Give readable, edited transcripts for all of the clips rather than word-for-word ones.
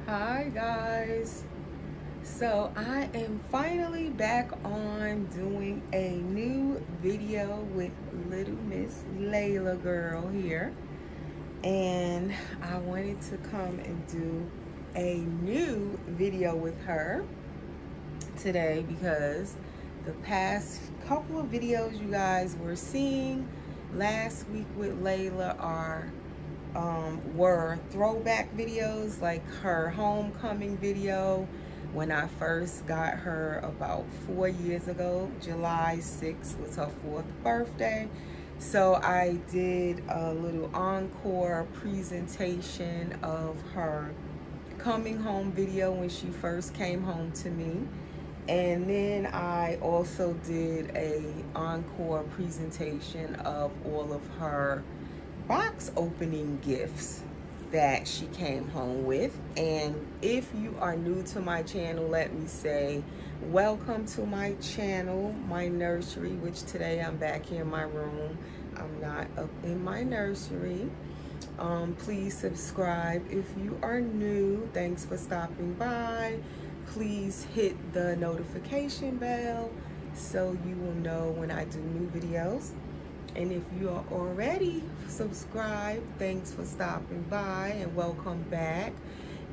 Hi guys. So I am finally back on doing a new video with little Miss Laila girl here. And I wanted to come and do a new video with her today because the past couple of videos you guys were seeing last week with Laila were throwback videos, like her homecoming video when I first got her about 4 years ago. July 6th was her 4th birthday. So I did a little encore presentation of her coming home video when she first came home to me. And then I also did a encore presentation of all of her box opening gifts that she came home with. And if you are new to my channel, let me say welcome to my channel, my nursery, which today I'm back here in my room. I'm not up in my nursery. Please subscribe if you are new. Thanks for stopping by. Please hit the notification bell so you will know when I do new videos. And if you are already subscribed, thanks for stopping by and welcome back.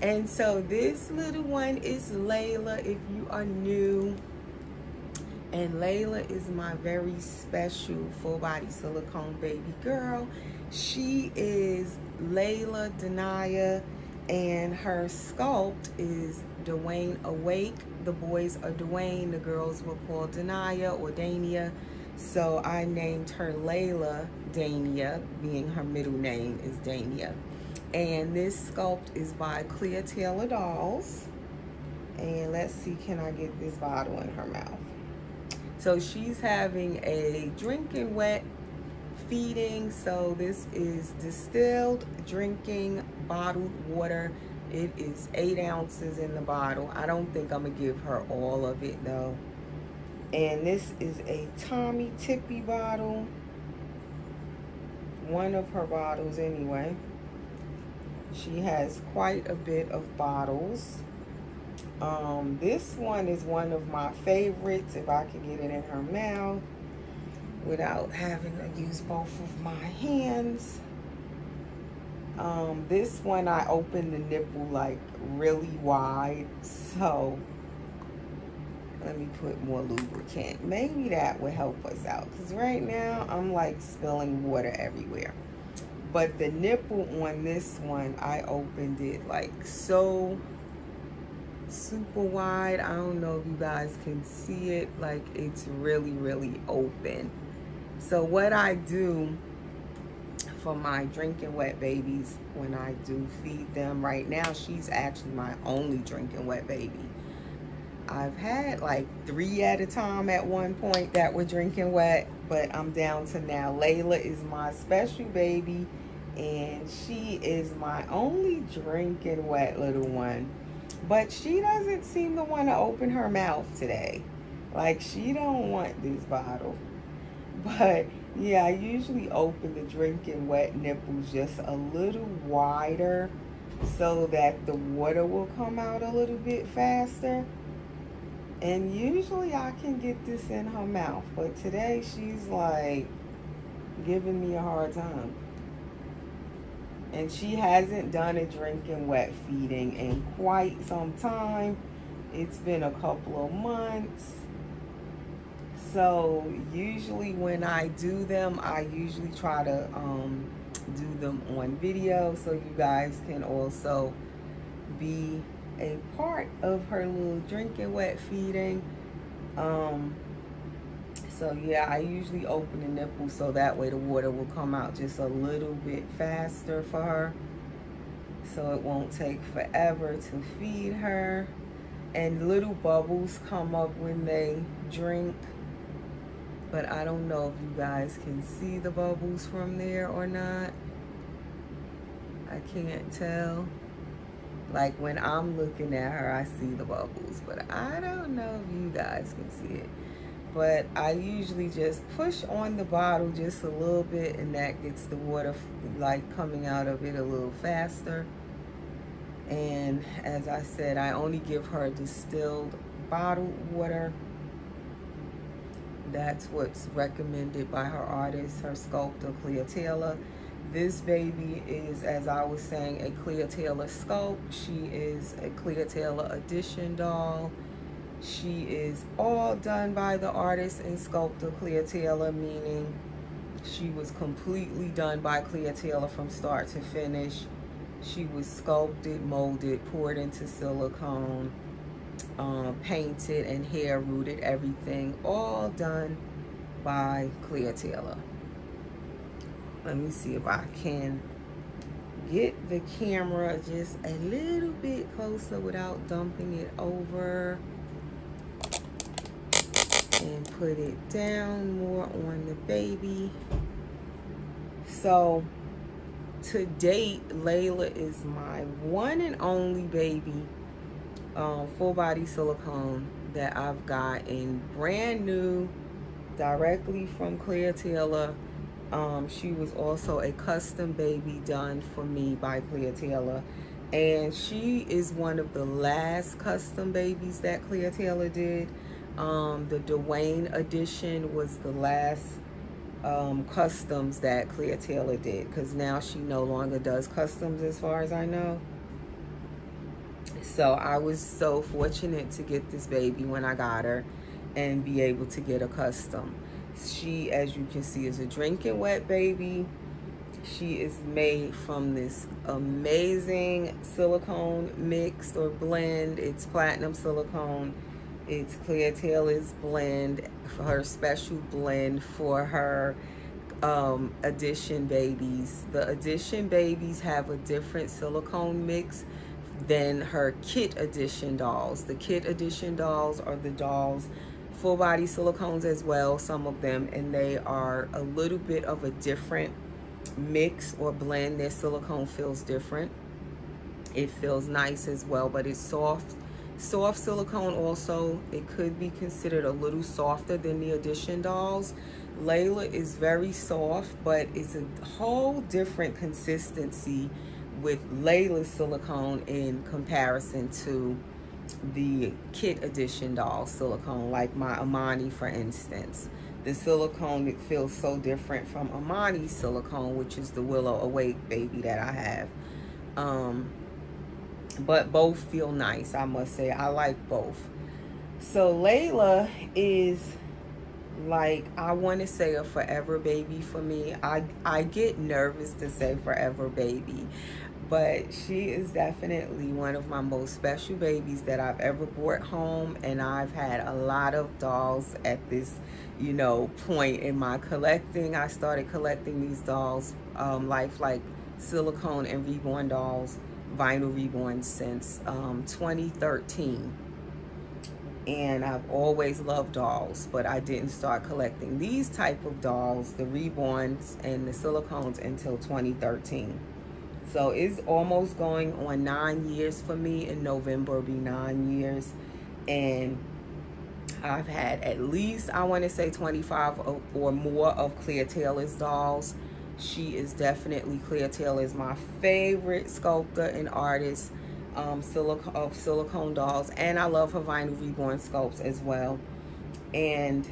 And so this little one is Laila if you are new. And Laila is my very special full body silicone baby girl. She is Laila Denia, and her sculpt is Dwayne Awake. The boys are Dwayne, the girls were called Denia or Dania. So I named her Laila Dania, being her middle name is Dania. And this sculpt is by Clear Taylor Dolls. And let's see, can I get this bottle in her mouth? So she's having a drinking wet feeding. So this is distilled drinking bottled water. It is 8 ounces in the bottle. I don't think I'm gonna give her all of it though. And this is a Tommy Tippy bottle. One of her bottles anyway. She has quite a bit of bottles. This one is one of my favorites, if I could get it in her mouth without having to use both of my hands. This one I opened the nipple like really wide, so let me put more lubricant. Maybe that would help us out, because right now I'm like spilling water everywhere. But the nipple on this one, I opened it like so super wide. I don't know if you guys can see it, like it's really open. So what I do for my drinking wet babies when I do feed them, right now she's actually my only drinking wet baby. I've had like 3 at a time at one point that were drinking wet, but I'm down to now. Laila is my special baby, and she is my only drinking wet little one. But she doesn't seem to want to open her mouth today. Like, she don't want this bottle. But yeah, I usually open the drinking wet nipples just a little wider so that the water will come out a little bit faster. And usually I can get this in her mouth, but today she's like giving me a hard time. And she hasn't done a drinking wet feeding in quite some time. It's been a couple of months. So usually when I do them, I usually try to do them on video so you guys can also be a part of her little drinking wet feeding. So yeah, I usually open the nipple so that way the water will come out just a little bit faster for her, so it won't take forever to feed her. And little bubbles come up when they drink, but I don't know if you guys can see the bubbles from there or not. I can't tell. Like when I'm looking at her, I see the bubbles, but I don't know if you guys can see it. But I usually just push on the bottle just a little bit, and that gets the water like coming out of it a little faster. And as I said, I only give her distilled bottled water. That's what's recommended by her artist, her sculptor, Clea Taylor. This baby is, as I was saying, a Clea Taylor sculpt. She is a Clea Taylor edition doll. She is all done by the artist and sculptor Clea Taylor, meaning she was completely done by Clea Taylor from start to finish. She was sculpted, molded, poured into silicone, painted and hair rooted, everything all done by Clea Taylor. Let me see if I can get the camera just a little bit closer without dumping it over, and put it down more on the baby. So to date, Laila is my one and only baby full body silicone that I've got in brand new, directly from Clea Taylor. She was also a custom baby done for me by Clea Taylor, and she is one of the last custom babies that Clea Taylor did. The Dwayne edition was the last customs that Clea Taylor did, because now she no longer does customs as far as I know. So I was so fortunate to get this baby when I got her and be able to get a custom. She, as you can see, is a drinking wet baby. She is made from this amazing silicone mix or blend. It's platinum silicone. It's Clea Taylor's blend, her special blend for her edition babies. The edition babies have a different silicone mix than her kit edition dolls. The kit edition dolls are the dolls, full body silicones as well, some of them, and they are a little bit of a different mix or blend. Their silicone feels different. It feels nice as well, but it's soft silicone. Also, it could be considered a little softer than the edition dolls. Laila is very soft, but it's a whole different consistency with Laila's silicone in comparison to the kit edition doll silicone, like my Amani, for instance. The silicone, it feels so different from Amani's silicone, which is the Willow Awake baby that I have. But both feel nice, I must say. I like both. So Laila is, like, I want to say a forever baby for me. I get nervous to say forever baby, but she is definitely one of my most special babies that I've ever brought home. And I've had a lot of dolls at this, you know, point in my collecting. I started collecting these dolls, lifelike silicone and reborn dolls, vinyl reborn, since 2013. And I've always loved dolls, but I didn't start collecting these type of dolls, the reborns and the silicones, until 2013. So it's almost going on 9 years for me. In November, it'll be 9 years. And I've had at least, I want to say 25 or more of Clea Taylor's dolls. She is definitely, Clea Taylor is my favorite sculptor and artist of silicone dolls. And I love her vinyl reborn sculpts as well. And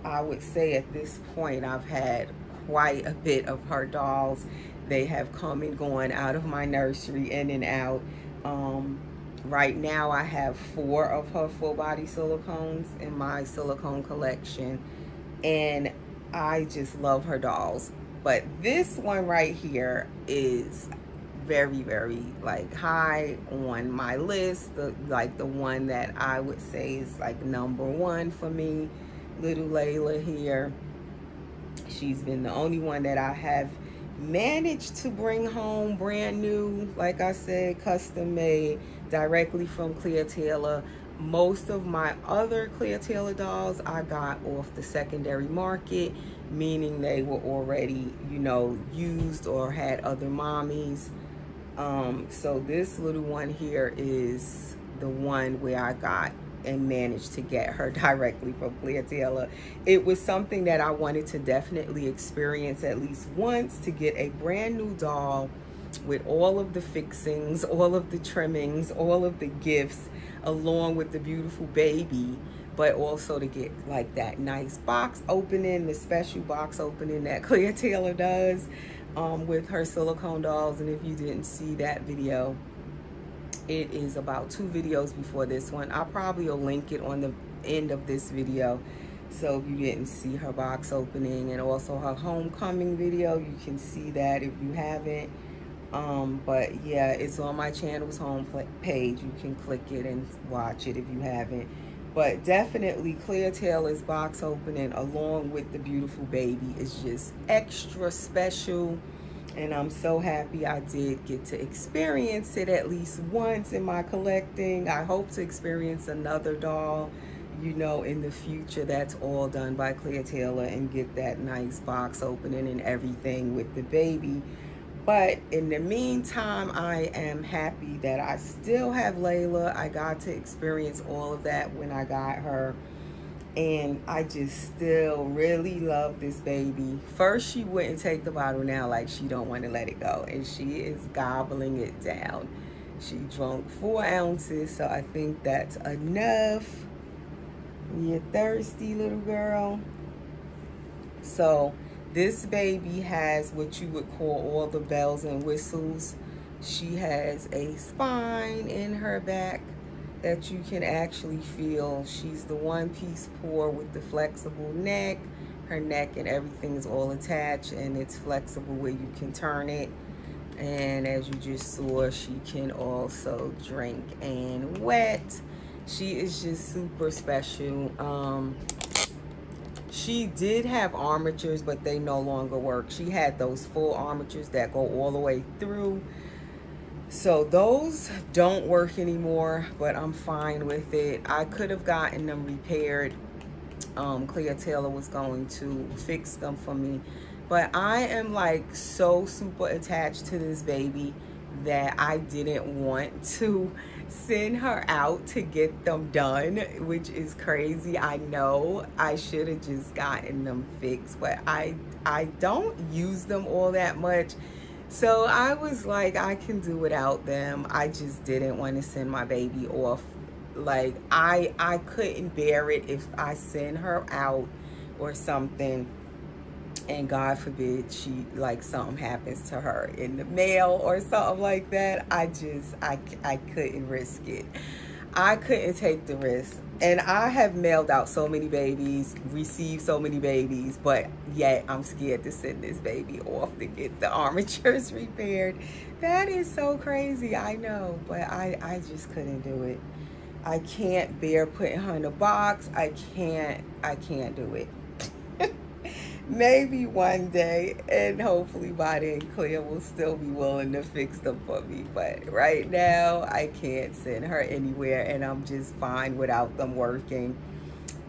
I would say at this point, I've had quite a bit of her dolls. They have come and gone out of my nursery, in and out. Right now I have 4 of her full body silicones in my silicone collection, and I just love her dolls. But this one right here is very, very, like, high on my list. The one that I would say is like #1 for me. Little Laila here. She's been the only one that I have managed to bring home brand new, like I said, custom made, directly from Clea Taylor. Most of my other Clea Taylor dolls I got off the secondary market, meaning they were already, you know, used or had other mommies. So this little one here is the one where I got and managed to get her directly from Clea Taylor. It was something that I wanted to definitely experience at least once, to get a brand new doll with all of the fixings, all of the trimmings, all of the gifts, along with the beautiful baby, but also to get like that nice box opening, the special box opening that Clea Taylor does with her silicone dolls. And if you didn't see that video, it is about 2 videos before this one. I probably will link it on the end of this video. So if you didn't see her box opening, and also her homecoming video, you can see that if you haven't. But yeah, it's on my channel's home page. You can click it and watch it if you haven't. But definitely Clea Taylor's box opening along with the beautiful baby is just extra special. And I'm so happy I did get to experience it at least once in my collecting. I hope to experience another doll, you know, in the future that's all done by Clea Taylor, and get that nice box opening and everything with the baby. But in the meantime, I am happy that I still have Laila. I got to experience all of that when I got her. And I just still really love this baby. First, she wouldn't take the bottle. Now, like, she don't want to let it go. And she is gobbling it down. She drank 4 ounces, so I think that's enough. You're thirsty, little girl. So this baby has what you would call all the bells and whistles. She has a spine in her back that you can actually feel. She's the one-piece pour with the flexible neck. Her neck and everything is all attached, and it's flexible where you can turn it. And as you just saw, she can also drink and wet. She is just super special. She did have armatures, but they no longer work. She had those full armatures that go all the way through. So those don't work anymore, but I'm fine with it. I could have gotten them repaired. Clea Taylor was going to fix them for me. But I am like so super attached to this baby that I didn't want to send her out to get them done, which is crazy. I know I should have just gotten them fixed, but I don't use them all that much. So I was like, I can do without them. I just didn't want to send my baby off. Like, I couldn't bear it if I send her out or something, and God forbid she, like, something happens to her in the mail or something like that. I couldn't risk it. I couldn't take the risk. And I have mailed out so many babies, received so many babies, but yet I'm scared to send this baby off to get the armatures repaired. That is so crazy, I know, but I just couldn't do it. I can't bear putting her in a box. I can't do it. Maybe one day, and hopefully by then Clea will still be willing to fix them for me. But right now, I can't send her anywhere, and I'm just fine without them working.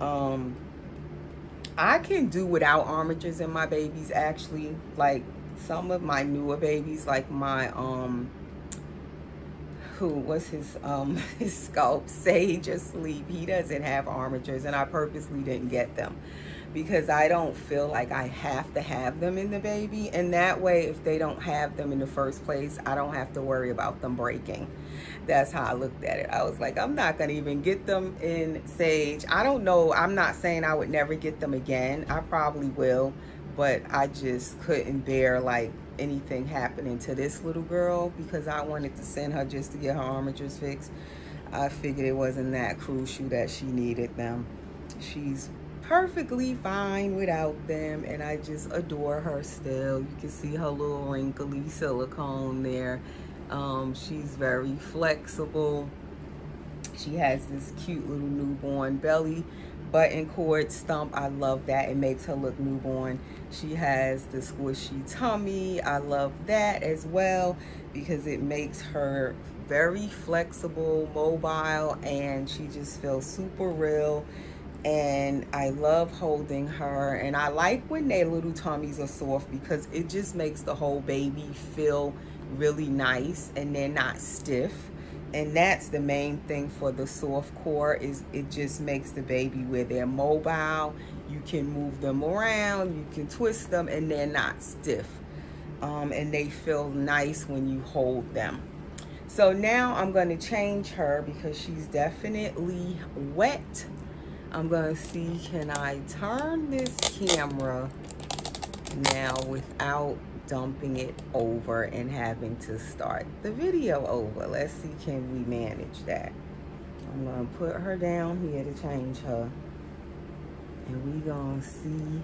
I can do without armatures in my babies, actually. Like some of my newer babies, like my what's his Sculpt, Sage Asleep. He doesn't have armatures, and I purposely didn't get them, because I don't feel like I have to have them in the baby. And that way, if they don't have them in the first place, I don't have to worry about them breaking. That's how I looked at it. I was like, I'm not gonna even get them in Sage. I don't know, I'm not saying I would never get them again. I probably will, but I just couldn't bear like anything happening to this little girl, because I wanted to send her just to get her armatures fixed. I figured it wasn't that crucial that she needed them. She's perfectly fine without them, and I just adore her still. You can see her little wrinkly silicone there. She's very flexible. She has this cute little newborn belly button cord stump. I love that. It makes her look newborn. She has the squishy tummy. I love that as well, because it makes her very flexible, mobile, and she just feels super real. And I love holding her, and I like when their little tummies are soft, because it just makes the whole baby feel really nice and they're not stiff. And that's the main thing for the soft core, is it just makes the baby where they're mobile. You can move them around, you can twist them, and they're not stiff. and they feel nice when you hold them. So now I'm going to change her because she's definitely wet. I'm going to see, can I turn this camera now without dumping it over and having to start the video over? Let's see, can we manage that? I'm going to put her down here to change her. And we're going to see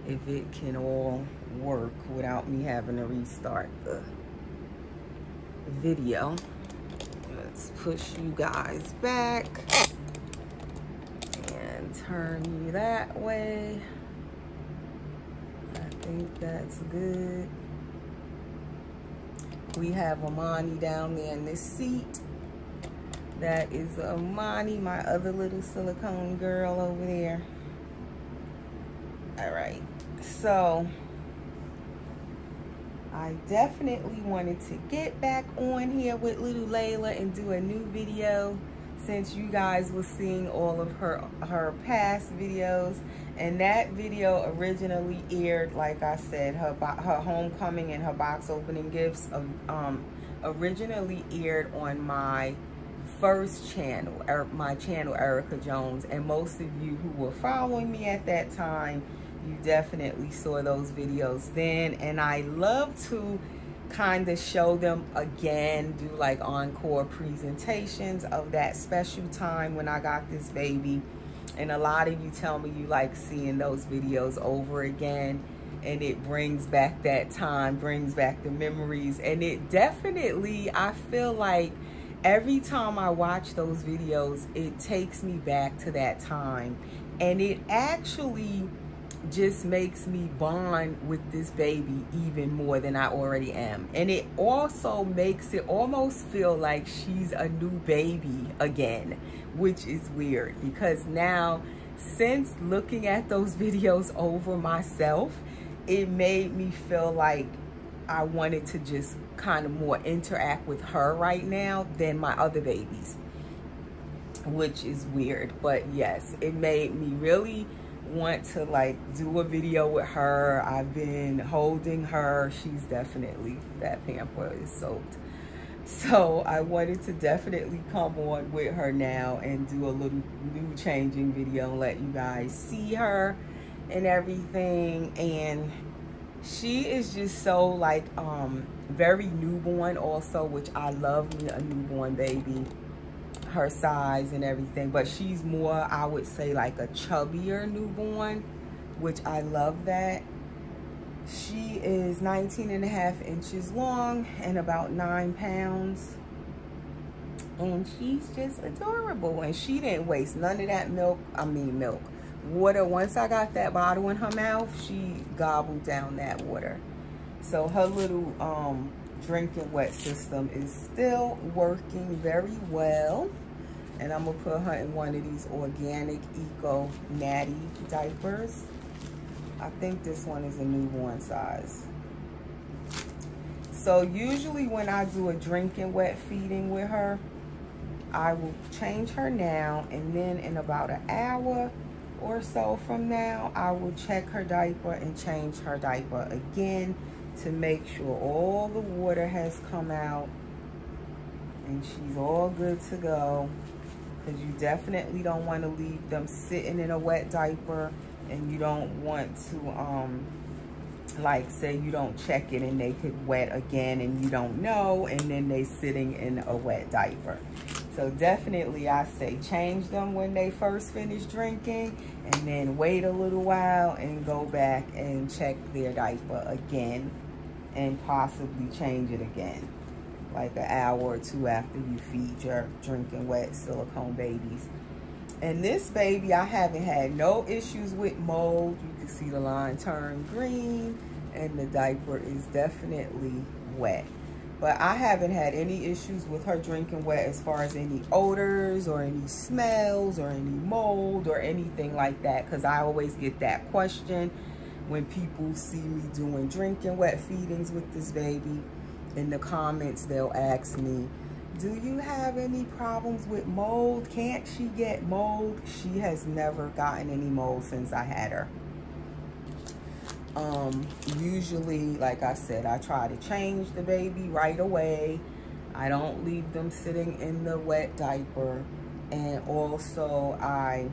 if it can all work without me having to restart the video. Let's push you guys back and turn you that way. I think that's good. We have Amani down there in this seat. That is Amani, my other little silicone girl over there. All right, so I definitely wanted to get back on here with little Laila and do a new video, since you guys were seeing all of her past videos. And that video originally aired, like I said, her homecoming and her box opening gifts originally aired on my first channel, my channel, Erica Jones. And most of you who were following me at that time, you definitely saw those videos then. And I love to kind of show them again, do like encore presentations of that special time when I got this baby. And a lot of you tell me you like seeing those videos over again, and it brings back that time, brings back the memories. And it definitely, I feel like every time I watch those videos, it takes me back to that time. And it actually just makes me bond with this baby even more than I already am. And it also makes it almost feel like she's a new baby again, which is weird, because now, since looking at those videos over myself, it made me feel like I wanted to just kind of more interact with her right now than my other babies, which is weird. But yes, it made me really want to like do a video with her. I've been holding her. She's definitely, that pamper is soaked. So I wanted to definitely come on with her now and do a little new changing video and let you guys see her and everything. And she is just so like very newborn also, which I love me a newborn baby, her size and everything. But she's more, I would say, like a chubbier newborn, which I love that. She is 19.5 inches long and about 9 pounds. And she's just adorable. And she didn't waste none of that water. Once I got that bottle in her mouth, she gobbled down that water. So her little drinking wet system is still working very well. And I'm gonna put her in one of these organic eco natty diapers. I think this one is a newborn size. So usually when I do a drinking wet feeding with her, I will change her now, and then in about an hour or so from now, I will check her diaper and change her diaper again to make sure all the water has come out and she's all good to go. Because you definitely don't want to leave them sitting in a wet diaper, and you don't want to like say you don't check it and they could wet again and you don't know, and then they sitting in a wet diaper. So definitely I say change them when they first finish drinking, and then wait a little while and go back and check their diaper again and possibly change it again, like an hour or two after you feed your drinking wet silicone babies. And this baby, I haven't had no issues with mold. You can see the line turn green, and the diaper is definitely wet. But I haven't had any issues with her drinking wet as far as any odors or any smells or any mold or anything like that. Because I always get that question when people see me doing drinking wet feedings with this baby. In the comments, they'll ask me, do you have any problems with mold? Can't she get mold? She has never gotten any mold since I had her. Usually, like I said, I try to change the baby right away. I don't leave them sitting in the wet diaper. And also, I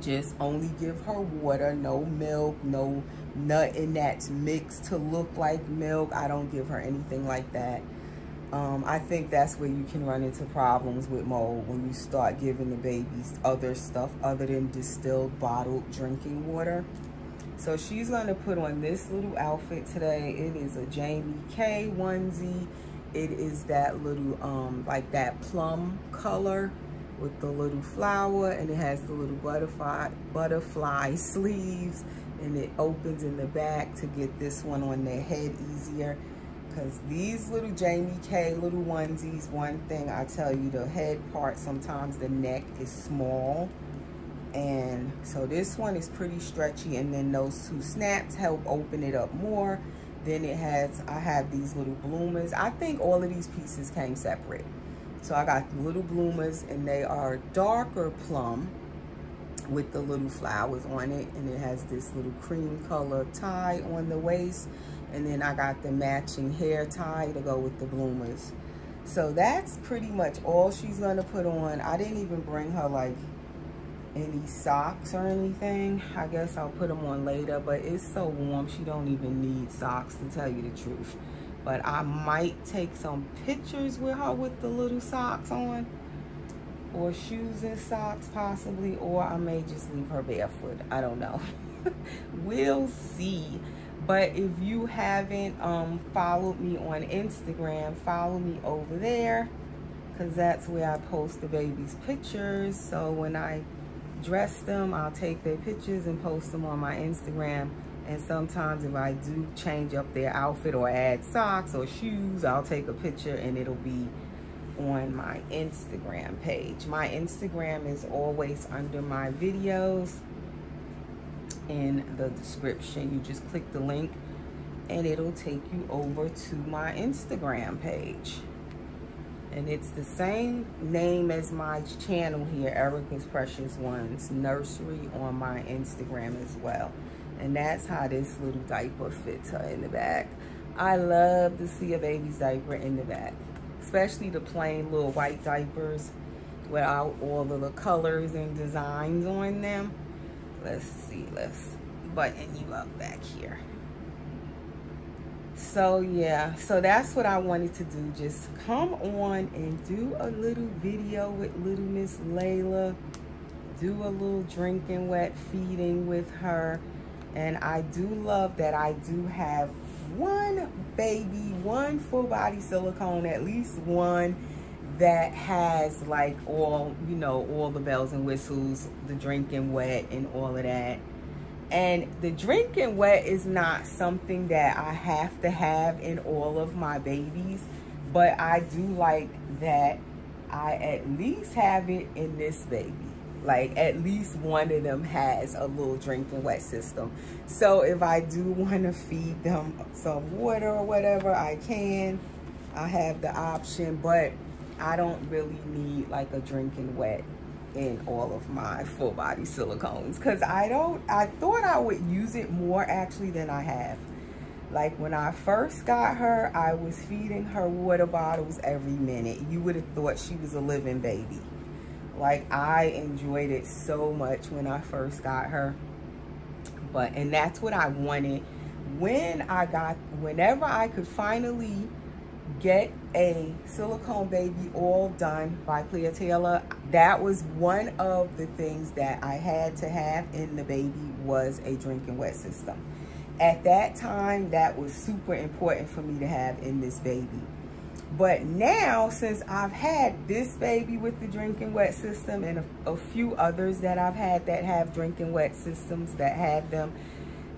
just only give her water, no milk, no nothing that's mixed to look like milk. I don't give her anything like that. I think that's where you can run into problems with mold, when you start giving the babies other stuff other than distilled bottled drinking water. So she's going to put on this little outfit today. It is a Jamie K onesie. It is that little like that plum color with the little flower, and it has the little butterfly sleeves, and it opens in the back to get this one on their head easier. Because these little Jamie K little onesies, one thing I tell you, the head part, sometimes the neck is small. And so this one is pretty stretchy, and then those two snaps help open it up more. Then it has, I have these little bloomers. I think all of these pieces came separate. So I got the little bloomers, and they are darker plum with the little flowers on it. And it has this little cream color tie on the waist. And then I got the matching hair tie to go with the bloomers. So that's pretty much all she's gonna put on. I didn't even bring her like any socks or anything. I guess I'll put them on later, but it's so warm she don't even need socks, to tell you the truth. But I might take some pictures with her with the little socks on, or shoes and socks possibly, or I may just leave her barefoot. I don't know. We'll see. But if you haven't followed me on Instagram, follow me over there, because that's where I post the baby's pictures. So when I dress them, I'll take their pictures and post them on my Instagram. And sometimes if I do change up their outfit or add socks or shoes, I'll take a picture and it'll be on my Instagram page. My Instagram is always under my videos in the description. You just click the link and it'll take you over to my Instagram page. And it's the same name as my channel here, Erica's Precious Ones Nursery, on my Instagram as well. And that's how this little diaper fits her in the back. I love to see a baby's diaper in the back, especially the plain little white diapers without all of the colors and designs on them. Let's see, let's button you up back here. So yeah, so that's what I wanted to do. Just come on and do a little video with little Miss Laila. Do a little drinking wet feeding with her. And I do love that I do have one baby, one full body silicone, at least one that has like all, you know, all the bells and whistles, the drinking wet and all of that. And the drinking wet is not something that I have to have in all of my babies, but I do like that I at least have it in this baby. Like at least one of them has a little drinking wet system. So if I do want to feed them some water or whatever, I can. I have the option, but I don't really need like a drinking wet in all of my full body silicones, because I thought I would use it more actually than I have. Like when I first got her, I was feeding her water bottles every minute. You would have thought she was a living baby. Like I enjoyed it so much when I first got her. And that's what I wanted. Whenever I could finally get a silicone baby all done by Clear Taylor, that was one of the things that I had to have in the baby, was a drinking wet system. At that time, that was super important for me to have in this baby. But now, since I've had this baby with the drinking wet system and a few others that I've had that have drinking wet systems that have them,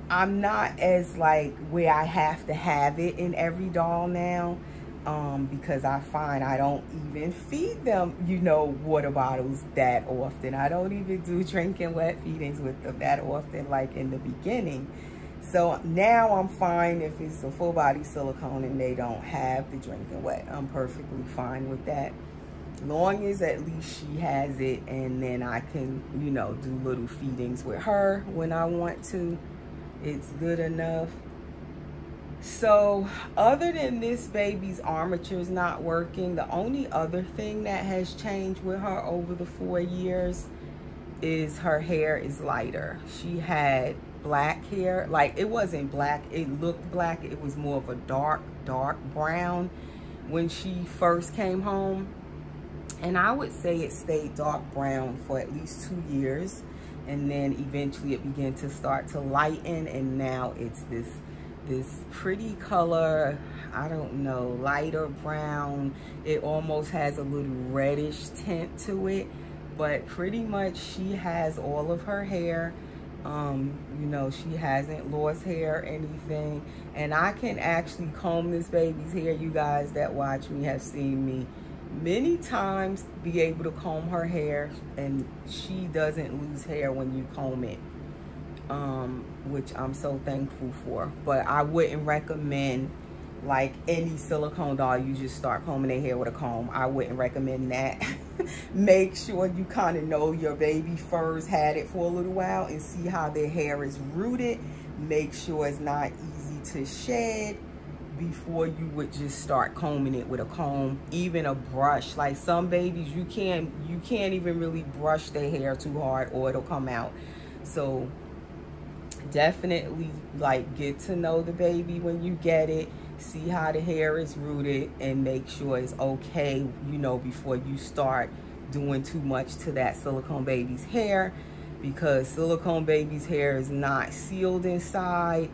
I'm not as like where I have to have it in every doll now. Because I find I don't even feed them, you know, water bottles that often. I don't even do drinking wet feedings with them that often like in the beginning. So now I'm fine if it's a full body silicone and they don't have the drinking wet. I'm perfectly fine with that. Long as at least she has it, and then I can, you know, do little feedings with her when I want to. It's good enough. So other than this baby's armatures not working, the only other thing that has changed with her over the 4 years is her hair is lighter. She had black hair. Like, it wasn't black, it looked black. It was more of a dark brown when she first came home. And I would say it stayed dark brown for at least 2 years. And then eventually it began to start to lighten, and now it's this pretty color, I don't know, lighter brown. It almost has a little reddish tint to it, but pretty much she has all of her hair. You know, she hasn't lost hair or anything, and I can actually comb this baby's hair. You guys that watch me have seen me many times be able to comb her hair, and she doesn't lose hair when you comb it, which I'm so thankful for. But I wouldn't recommend, like, any silicone doll, you just start combing their hair with a comb. I wouldn't recommend that. Make sure you kind of know your baby first had it for a little while and see how their hair is rooted. Make sure it's not easy to shed before you would just start combing it with a comb. Even a brush, like some babies, you can't even really brush their hair too hard or it'll come out. So definitely, like, get to know the baby when you get it, see how the hair is rooted, and make sure it's okay, you know, before you start doing too much to that silicone baby's hair, because silicone baby's hair is not sealed inside.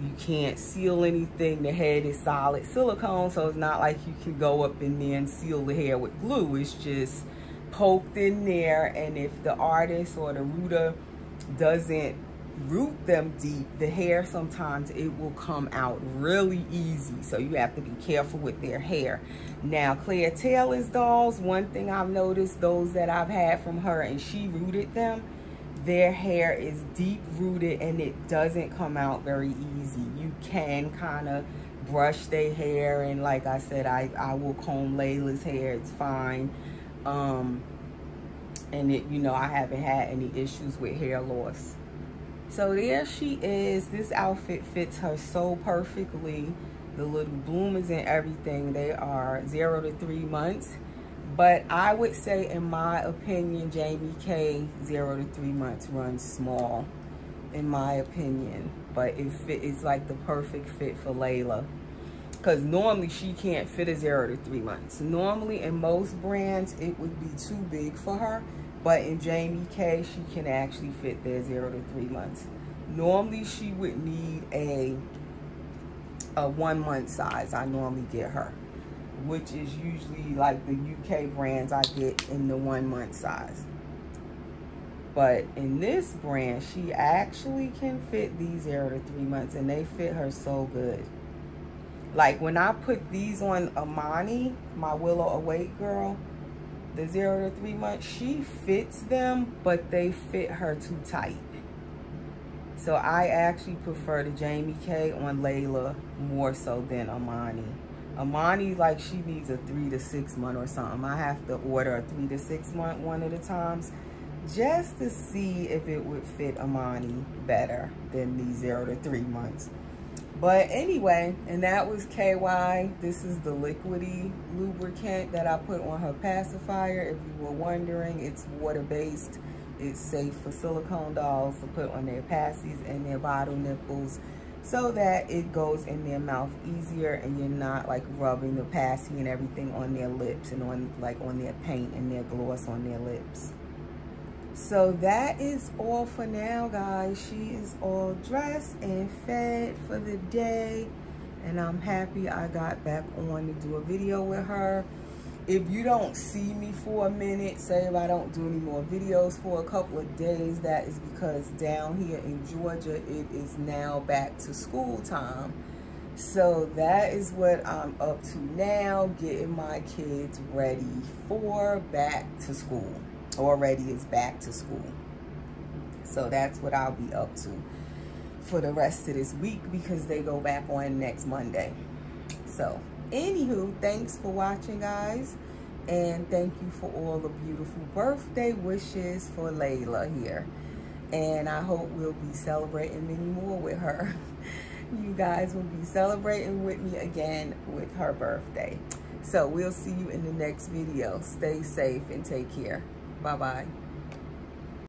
You can't seal anything. The head is solid silicone, so it's not like you can go up in there and seal the hair with glue. It's just poked in there, and if the artist or the rooter doesn't root them deep, the hair sometimes it will come out really easy. So you have to be careful with their hair. Now, Claire Taylor's dolls, one thing I've noticed, those that I've had from her and she rooted them, their hair is deep rooted and it doesn't come out very easy. You can kind of brush their hair, and like I said, I will comb Layla's hair, it's fine. And it, you know, I haven't had any issues with hair loss. So there she is. This outfit fits her so perfectly. The little bloomers and everything, they are 0 to 3 months. But I would say, in my opinion, Jamie K 0 to 3 months runs small, in my opinion. But it's like the perfect fit for Layla, because normally she can't fit a 0 to 3 months. Normally in most brands it would be too big for her, but in Jamie K she can actually fit their 0 to 3 months. Normally she would need a 1 month size. I normally get her, which is usually like the UK brands I get in the 1 month size. But in this brand, she actually can fit these 0 to 3 months, and they fit her so good. Like when I put these on Amani, my Willow Awake girl, the 0 to 3 months, she fits them, but they fit her too tight. So I actually prefer the Jamie K on Layla more so than Amani. Amani, like, she needs a 3 to 6 month or something. I have to order a 3 to 6 month one at a time just to see if it would fit Amani better than these 0 to 3 months. But anyway, and that was KY. This is the liquidy lubricant that I put on her pacifier. If you were wondering, it's water-based. It's safe for silicone dolls to put on their passies and their bottle nipples, so that it goes in their mouth easier and you're not like rubbing the passy and everything on their lips and on their paint and their gloss on their lips. So that is all for now, guys. She is all dressed and fed for the day, and I'm happy I got back on to do a video with her. If you don't see me for a minute, say if I don't do any more videos for a couple of days, that is because down here in Georgia, it is now back to school time. So that is what I'm up to now, getting my kids ready for back to school. Already is back to school. So that's what I'll be up to for the rest of this week, because they go back on next Monday. So anywho, thanks for watching, guys, and thank you for all the beautiful birthday wishes for Layla here. And I hope we'll be celebrating many more with her. You guys will be celebrating with me again with her birthday. So we'll see you in the next video. Stay safe and take care. Bye-bye.